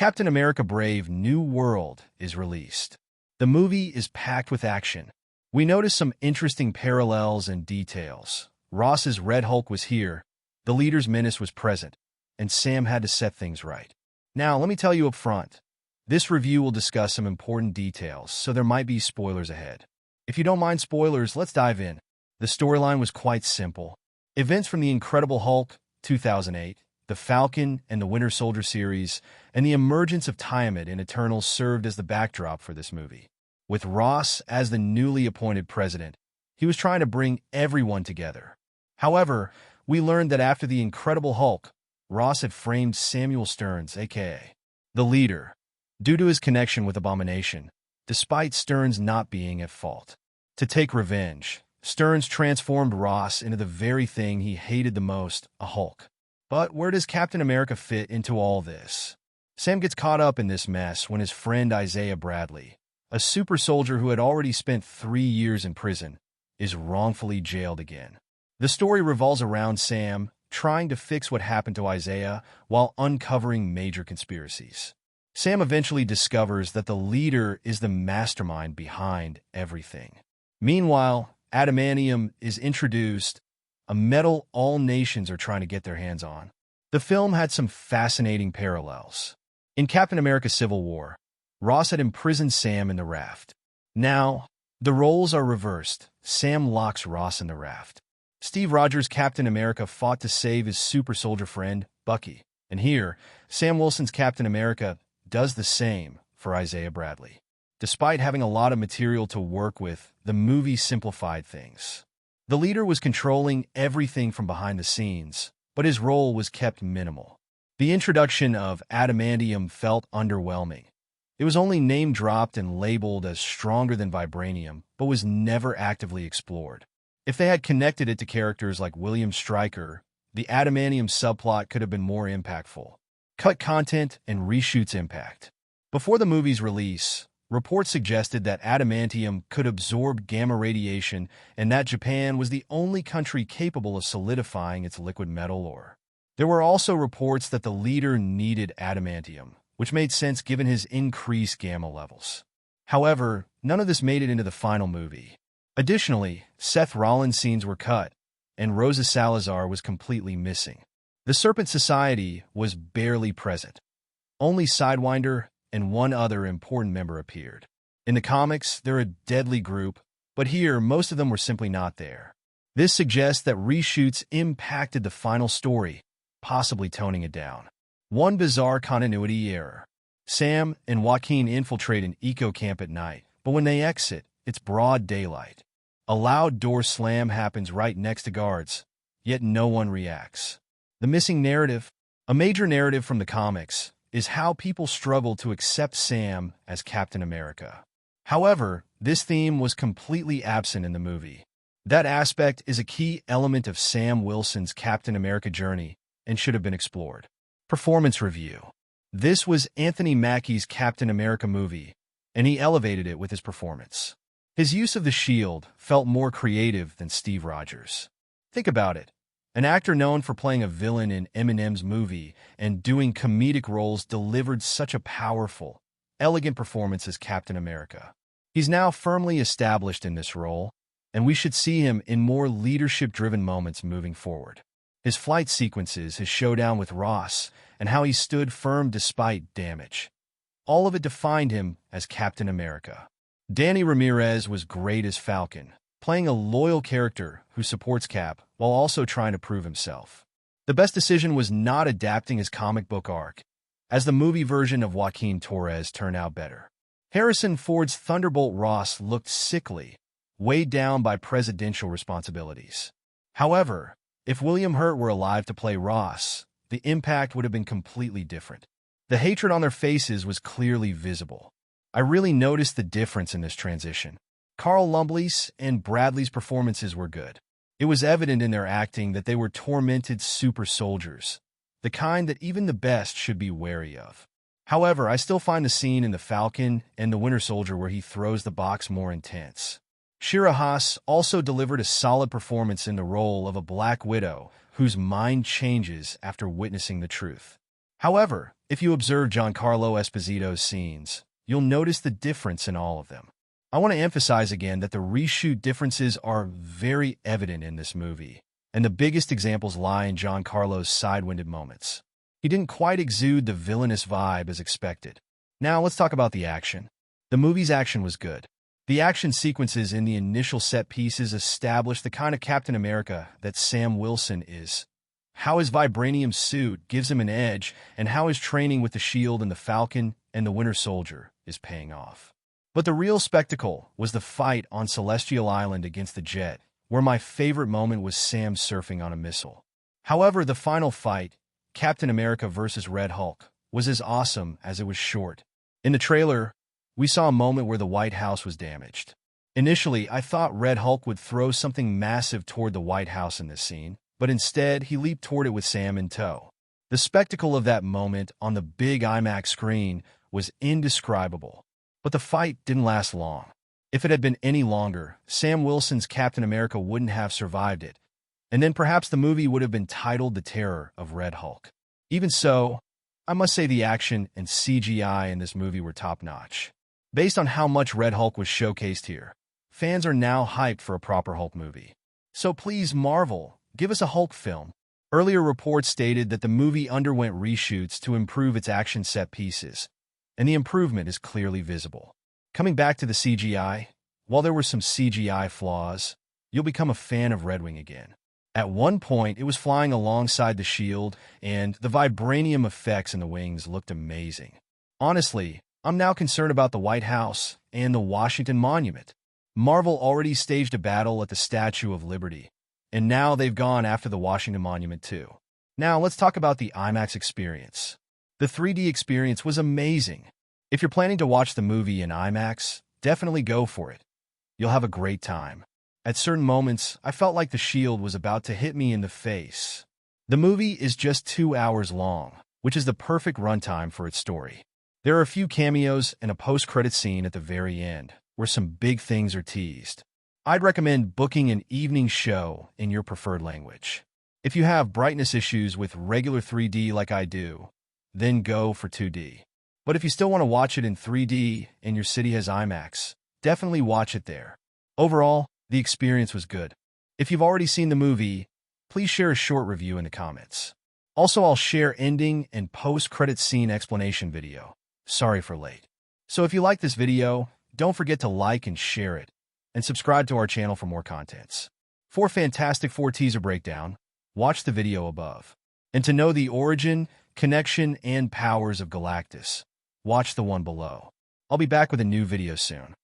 Captain America Brave New World is released. The movie is packed with action. We notice some interesting parallels and details. Ross's Red Hulk was here, the leader's menace was present, and Sam had to set things right. Now, let me tell you up front, this review will discuss some important details, so there might be spoilers ahead. If you don't mind spoilers, let's dive in. The storyline was quite simple. Events from The Incredible Hulk, 2008, The Falcon and the Winter Soldier series, and the emergence of Tiamat in Eternals served as the backdrop for this movie. With Ross as the newly appointed president, he was trying to bring everyone together. However, we learned that after The Incredible Hulk, Ross had framed Samuel Stearns, aka the leader, due to his connection with Abomination, despite Stearns not being at fault. To take revenge, Stearns transformed Ross into the very thing he hated the most, a Hulk. But where does Captain America fit into all this? Sam gets caught up in this mess when his friend Isaiah Bradley, a super soldier who had already spent 3 years in prison, is wrongfully jailed again. The story revolves around Sam trying to fix what happened to Isaiah while uncovering major conspiracies. Sam eventually discovers that the leader is the mastermind behind everything. Meanwhile, Adamantium is introduced, a metal all nations are trying to get their hands on. The film had some fascinating parallels. In Captain America Civil War, Ross had imprisoned Sam in the raft. Now, the roles are reversed. Sam locks Ross in the raft. Steve Rogers' Captain America fought to save his super soldier friend, Bucky. And here, Sam Wilson's Captain America does the same for Isaiah Bradley. Despite having a lot of material to work with, the movie simplified things. The leader was controlling everything from behind the scenes, but his role was kept minimal. The introduction of Adamantium felt underwhelming. It was only name-dropped and labeled as stronger than vibranium, but was never actively explored. If they had connected it to characters like William Stryker, the Adamantium subplot could have been more impactful. Cut content and Reshoots Impact. Before the movie's release, reports suggested that Adamantium could absorb gamma radiation and that Japan was the only country capable of solidifying its liquid metal ore. There were also reports that the leader needed Adamantium, which made sense given his increased gamma levels. However, none of this made it into the final movie. Additionally, Seth Rollins' scenes were cut, and Rosa Salazar was completely missing. The Serpent Society was barely present. Only Sidewinder and one other important member appeared. In the comics, they're a deadly group, but here, most of them were simply not there. This suggests that reshoots impacted the final story, possibly toning it down. One bizarre continuity error. Sam and Joaquin infiltrate an eco-camp at night, but when they exit, it's broad daylight. A loud door slam happens right next to guards, yet no one reacts. The missing narrative, a major narrative from the comics, is how people struggle to accept Sam as Captain America. However, this theme was completely absent in the movie. That aspect is a key element of Sam Wilson's Captain America journey and should have been explored. Performance review. This was Anthony Mackie's Captain America movie, and he elevated it with his performance. His use of the shield felt more creative than Steve Rogers. Think about it. An actor known for playing a villain in Eminem's movie and doing comedic roles delivered such a powerful, elegant performance as Captain America. He's now firmly established in this role, and we should see him in more leadership-driven moments moving forward. His flight sequences, his showdown with Ross, and how he stood firm despite damage. All of it defined him as Captain America. Danny Ramirez was great as Falcon, playing a loyal character who supports Cap while also trying to prove himself. The best decision was not adapting his comic book arc, as the movie version of Joaquin Torres turned out better. Harrison Ford's Thunderbolt Ross looked sickly, weighed down by presidential responsibilities. However, if William Hurt were alive to play Ross, the impact would have been completely different. The hatred on their faces was clearly visible. I really noticed the difference in this transition. Carl Lumbly's and Bradley's performances were good. It was evident in their acting that they were tormented super soldiers, the kind that even the best should be wary of. However, I still find the scene in The Falcon and the Winter Soldier where he throws the box more intense. Shira Haas also delivered a solid performance in the role of a Black Widow whose mind changes after witnessing the truth. However, if you observe Giancarlo Esposito's scenes, you'll notice the difference in all of them. I want to emphasize again that the reshoot differences are very evident in this movie, and the biggest examples lie in Giancarlo's sidewinded moments. He didn't quite exude the villainous vibe as expected. Now let's talk about the action. The movie's action was good. The action sequences in the initial set pieces established the kind of Captain America that Sam Wilson is. How his vibranium suit gives him an edge, and how his training with the Shield and the Falcon and the Winter Soldier is paying off. But the real spectacle was the fight on Celestial Island against the Jet, where my favorite moment was Sam surfing on a missile. However, the final fight, Captain America vs. Red Hulk, was as awesome as it was short. In the trailer, we saw a moment where the White House was damaged. Initially, I thought Red Hulk would throw something massive toward the White House in this scene, but instead he leaped toward it with Sam in tow. The spectacle of that moment on the big IMAX screen was indescribable. But the fight didn't last long. If it had been any longer, Sam Wilson's Captain America wouldn't have survived it, and then perhaps the movie would have been titled The Terror of Red Hulk. Even so, I must say the action and CGI in this movie were top-notch. Based on how much Red Hulk was showcased here, fans are now hyped for a proper Hulk movie. So please, Marvel, give us a Hulk film. Earlier reports stated that the movie underwent reshoots to improve its action set pieces, and the improvement is clearly visible. Coming back to the CGI, while there were some CGI flaws, you'll become a fan of Red Wing again. At one point, it was flying alongside the Shield, and the vibranium effects in the wings looked amazing. Honestly, I'm now concerned about the White House and the Washington Monument. Marvel already staged a battle at the Statue of Liberty, and now they've gone after the Washington Monument too. Now let's talk about the IMAX Experience. The 3D experience was amazing. If you're planning to watch the movie in IMAX, definitely go for it. You'll have a great time. At certain moments, I felt like the Shield was about to hit me in the face. The movie is just 2 hours long, which is the perfect runtime for its story. There are a few cameos and a post-credit scene at the very end, where some big things are teased. I'd recommend booking an evening show in your preferred language. If you have brightness issues with regular 3D like I do, then go for 2D. But if you still want to watch it in 3D and your city has IMAX, definitely watch it there. Overall, the experience was good. If you've already seen the movie, please share a short review in the comments. Also, I'll share ending and post-credit scene explanation video. Sorry for late. So if you like this video, don't forget to like and share it, and subscribe to our channel for more contents. For Fantastic Four teaser breakdown, watch the video above. And to know the origin, connection, and powers of Galactus, watch the one below. I'll be back with a new video soon.